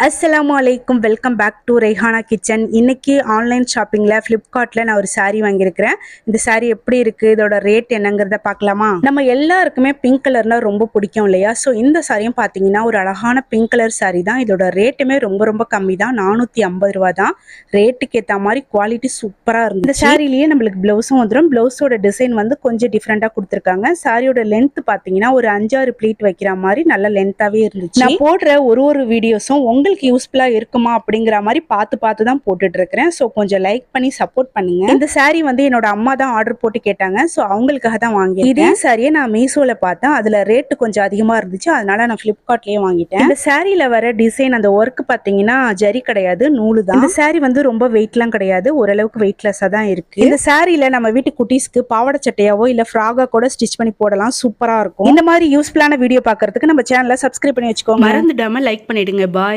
அஸ்ஸலாமு அலைக்கும், welcome back to Rehana kitchen. இன்னைக்கு ஆன்லைன் ஷாப்பிங்கில் ஃப்ளிப்கார்ட்டில் நான் ஒரு சாரீ வாங்கியிருக்கிறேன். இந்த சாரீ எப்படி இருக்குது, இதோட ரேட் என்னங்கிறத பார்க்கலாமா? நம்ம எல்லாருக்குமே பிங்க் கலர்னால் ரொம்ப பிடிக்கும் இல்லையா? ஸோ இந்த சாரியும் பார்த்தீங்கன்னா ஒரு அழகான பிங்க் கலர் சாரீ தான். இதோட ரேட்டுமே ரொம்ப ரொம்ப கம்மி தான், 450 ரூபா தான். ரேட்டுக்கு ஏற்ற மாதிரி குவாலிட்டி சூப்பராக இருந்துச்சு. இந்த சாரிலேயே நம்மளுக்கு ப்ளவுஸும் வந்துடும். ப்ளவுஸோட டிசைன் வந்து கொஞ்சம் டிஃப்ரெண்ட்டாக கொடுத்துருக்காங்க. சாரியோட லென்த் பார்த்தீங்கன்னா ஒரு 5-6 ப்ளீட் வைக்கிற மாதிரி நல்ல லென்த்தாகவே இருந்துச்சு. நான் போடுற ஒரு வீடியோஸும் உங்களுக்கு யூஸ்ஃபுல்லா இருக்குமா அப்படிங்கிற மாதிரி பார்த்து தான் போட்டுட்டு இருக்கிறேன். ஸோ கொஞ்சம் லைக் பண்ணி சப்போர்ட் பண்ணுங்க. இந்த சாரீ வந்து என்னோட அம்மா தான் ஆர்டர் போட்டு கேட்டாங்க. ஸோ அவங்களுக்காக தான் வாங்கிட்டேன். இதே சாரியை நான் மீஷோல பார்த்தேன். அதுல ரேட்டு கொஞ்சம் அதிகமா இருந்துச்சு, அதனால நான் ஃபிளிப்கார்ட்லயே வாங்கிட்டேன். இந்த சாரியில வர டிசைன், அந்த ஒர்க் பார்த்தீங்கன்னா ஜரி கிடையாது, நூலு தான். இந்த சாரீ வந்து ரொம்ப வெயிட்லாம் கிடையாது, ஓரளவுக்கு வெயிட்லெஸ்ஸா தான் இருக்கு. இந்த சாரியில நம்ம வீட்டு குட்டீஸ்க்கு பாவாடை சட்டையாவோ இல்ல ஃப்ராகா கூட ஸ்டிச் பண்ணி போடலாம், சூப்பரா இருக்கும். இந்த மாதிரி யூஸ்ஃபுல்லான வீடியோ பார்க்கறதுக்கு நம்ம சேனலை சப்ஸ்கிரைப் பண்ணி வச்சுக்கோங்க. மறந்துடாம லைக் பண்ணிடுங்க. பாய்.